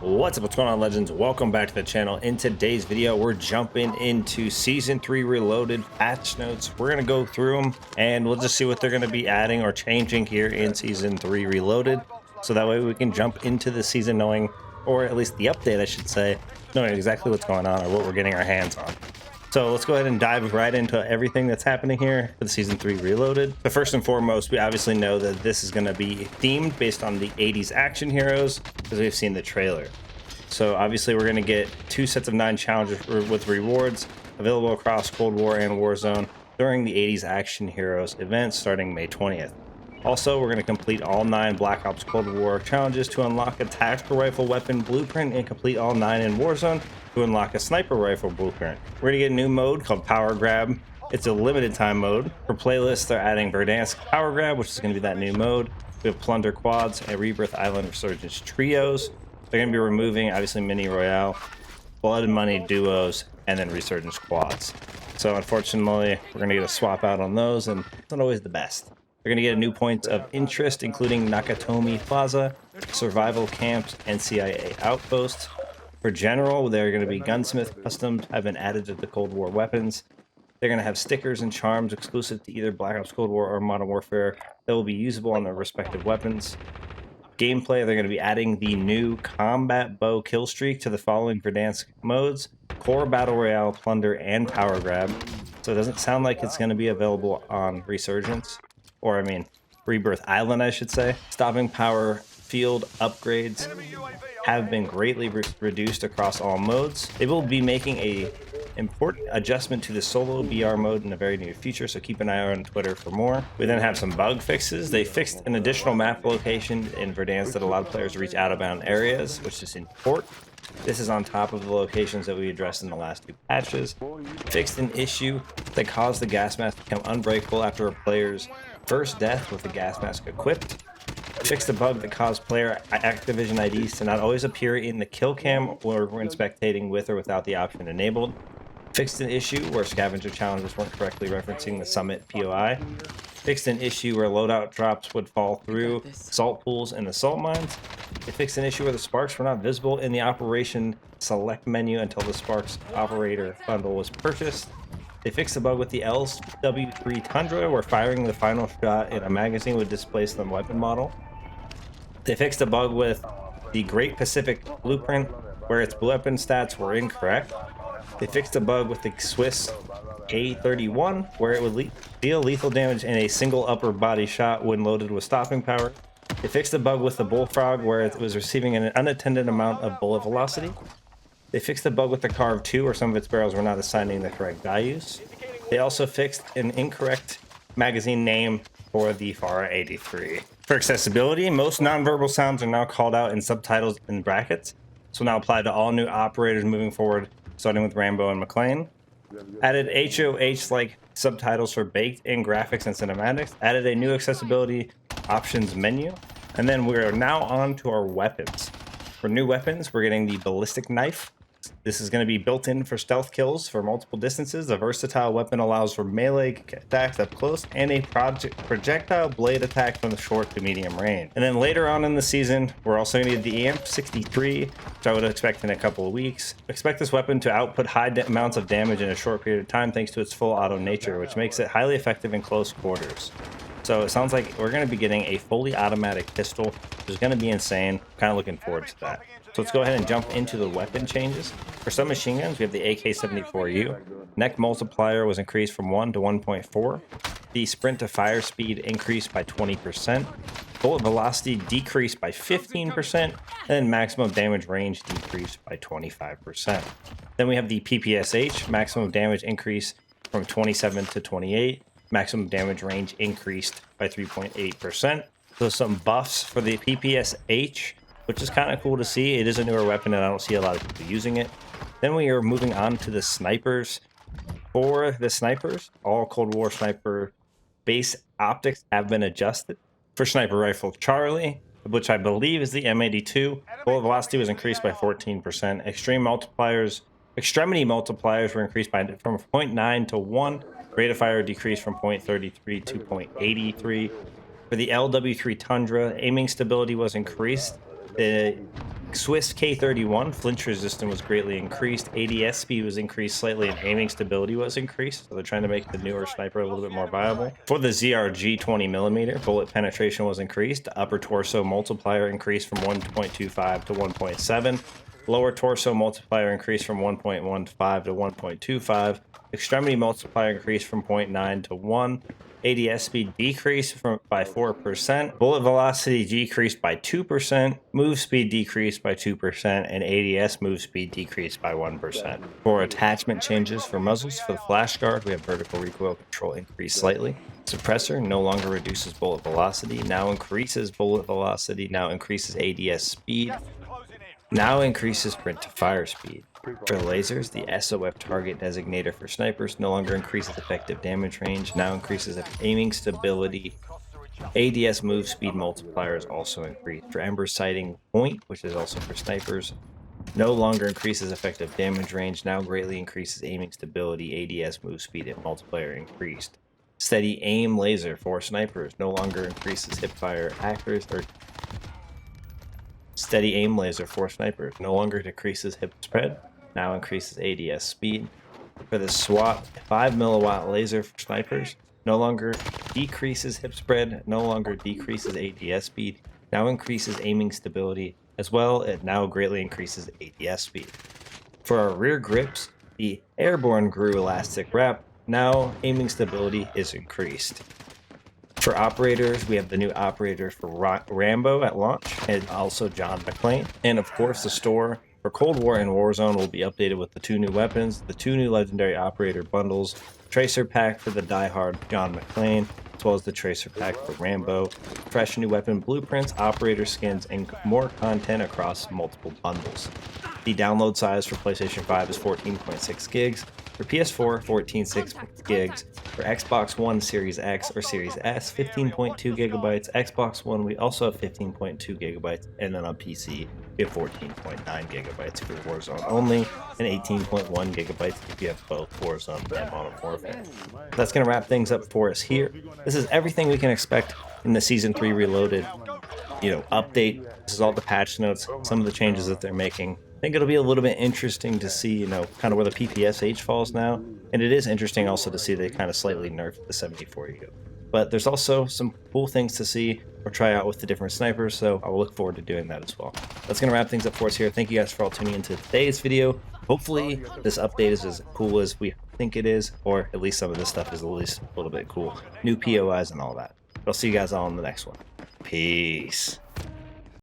What's going on, legends? Welcome back to the channel. In today's video, we're jumping into season 3 reloaded patch notes. We're going to go through them and we'll just see what they're going to be adding or changing here in season 3 reloaded, so that way we can jump into the season knowing, or at least the update I should say, knowing exactly what's going on or what we're getting our hands on. So let's go ahead and dive right into everything that's happening here for the season 3 reloaded. But first and foremost, we obviously know that this is going to be themed based on the 80s action heroes, because we've seen the trailer. So obviously we're going to get 2 sets of 9 challenges with rewards available across Cold War and Warzone during the 80s action heroes event starting May 20th. Also, we're going to complete all 9 Black Ops Cold War challenges to unlock a tactical rifle weapon blueprint, and complete all 9 in Warzone to unlock a sniper rifle blueprint. We're going to get a new mode called Power Grab. It's a limited time mode. For playlists, they're adding Verdansk Power Grab, which is going to be that new mode. We have Plunder Quads and Rebirth Island Resurgence Trios. They're going to be removing, obviously, Mini Royale, Blood and Money Duos, and then Resurgence Quads. So unfortunately, we're going to get a swap out on those, and it's not always the best. They're going to get a new point of interest, including Nakatomi Plaza, Survival Camps, and CIA Outposts. For General, they're going to be Gunsmith Customs have been added to the Cold War weapons. They're going to have stickers and charms exclusive to either Black Ops Cold War or Modern Warfare that will be usable on their respective weapons. Gameplay, they're going to be adding the new Combat Bow Kill Streak to the following Verdansk modes: Core, Battle Royale, Plunder, and Power Grab. So it doesn't sound like it's going to be available on Resurgence, or I mean Rebirth Island I should say. Stopping power field upgrades have been greatly reduced across all modes. They will be making a important adjustment to the solo BR mode in the very near future, so keep an eye out on Twitter for more. We then have some bug fixes. They fixed an additional map location in Verdansk that allowed players to reach out-of-bound areas, which is in port. This is on top of the locations that we addressed in the last 2 patches. Fixed an issue that caused the gas mask to become unbreakable after a player's first death with the gas mask equipped. Fixed a bug that caused player Activision IDs to not always appear in the kill cam or when spectating with or without the option enabled. Fixed an issue where scavenger challenges weren't correctly referencing the summit POI. Fixed an issue where loadout drops would fall through salt pools and assault mines. They fixed an issue where the sparks were not visible in the operation select menu until the sparks operator bundle was purchased. They fixed the bug with the LW3 Tundra where firing the final shot in a magazine would displace the weapon model. They fixed a bug with the Great Pacific Blueprint where its weapon stats were incorrect. They fixed a bug with the Swiss A31 where it would deal lethal damage in a single upper body shot when loaded with stopping power. They fixed a bug with the Bullfrog where it was receiving an unattended amount of bullet velocity. They fixed a bug with the Carve 2 where some of its barrels were not assigning the correct values. They also fixed an incorrect magazine name for the FARA 83. For accessibility, most nonverbal sounds are now called out in subtitles in brackets. This will now apply to all new operators moving forward, starting with Rambo and McLean. Added HOH-like subtitles for baked-in graphics and cinematics. Added a new accessibility options menu. And then we are now on to our weapons. For new weapons, we're getting the ballistic knife. This is going to be built in for stealth kills for multiple distances. The versatile weapon allows for melee attacks up close and a projectile blade attack from the short to medium range. And then later on in the season, we're also going to get the EMP-63, which I would expect in a couple of weeks. Expect this weapon to output high amounts of damage in a short period of time thanks to its full auto nature, which makes it highly effective in close quarters. So it sounds like we're going to be getting a fully automatic pistol, which is going to be insane. Kind of looking forward to that. So let's go ahead and jump into the weapon changes. For some machine guns, we have the AK-74U. Neck multiplier was increased from 1 to 1.4. The sprint to fire speed increased by 20%. Bullet velocity decreased by 15%. And then maximum damage range decreased by 25%. Then we have the PPSH. Maximum damage increase from 27 to 28. Maximum damage range increased by 3.8%. So some buffs for the PPSH, which is kind of cool to see. It is a newer weapon and I don't see a lot of people using it. Then we are moving on to the snipers. For the snipers, all Cold War sniper base optics have been adjusted. For sniper rifle Charlie, which I believe is the M82, bullet velocity was increased by 14%. Extremity multipliers were increased by from 0.9 to 1. Rate of fire decreased from 0.33 to 0.83. For the LW3 Tundra, aiming stability was increased. The Swiss K31 flinch resistance was greatly increased. ADS speed was increased slightly, and aiming stability was increased. So they're trying to make the newer sniper a little bit more viable. For the ZRG 20mm, bullet penetration was increased. Upper torso multiplier increased from 1.25 to 1.7. Lower torso multiplier increased from 1.15 to 1.25. Extremity multiplier increased from 0.9 to 1. ADS speed decreased by 4%, bullet velocity decreased by 2%, move speed decreased by 2%, and ADS move speed decreased by 1%. For attachment changes for muzzles, for the flash guard, we have vertical recoil control increased slightly. Suppressor no longer reduces bullet velocity, now increases bullet velocity, now increases ADS speed, now increases sprint to fire speed. For lasers, the SOF target designator for snipers no longer increases effective damage range, now increases aiming stability. ADS move speed multiplier is also increased. For Ember sighting point, which is also for snipers, no longer increases effective damage range, now greatly increases aiming stability. ADS move speed and multiplier increased. Steady aim laser for snipers no longer increases hipfire accuracy, or steady aim laser for snipers no longer decreases hip spread, now increases ADS speed. For the SWAT 5 milliwatt laser for snipers no longer decreases hip spread, no longer decreases ADS speed, now increases aiming stability. As well, it now greatly increases ADS speed. For our rear grips, the airborne grew elastic wrap, now aiming stability is increased. For operators, we have the new operator for Rambo at launch, and also John McClane. And of course, the store for Cold War and Warzone will be updated with the 2 new weapons, the 2 new legendary operator bundles, tracer pack for the diehard John McClane, as well as the tracer pack for Rambo, fresh new weapon blueprints, operator skins, and more content across multiple bundles. The download size for PlayStation 5 is 14.6 gigs. For PS4, 14.6 gigs. For Xbox One Series X or Series S, 15.2 gigabytes. Xbox One, we also have 15.2 gigabytes. And then on PC, we have 14.9 gigabytes for Warzone only, and 18.1 gigabytes if you have both Warzone and Modern Warfare. That's going to wrap things up for us here. This is everything we can expect in the Season 3 Reloaded, update. This is all the patch notes, some of the changes that they're making. I think it'll be a little bit interesting to see, kind of where the PPSH falls now. And it is interesting also to see they kind of slightly nerfed the 74U. But there's also some cool things to see or try out with the different snipers, so I will look forward to doing that as well. That's going to wrap things up for us here. Thank you guys for all tuning into today's video. Hopefully this update is as cool as we think it is, or at least some of this stuff is at least a little bit cool. New POIs and all that. But I'll see you guys all in the next one. Peace.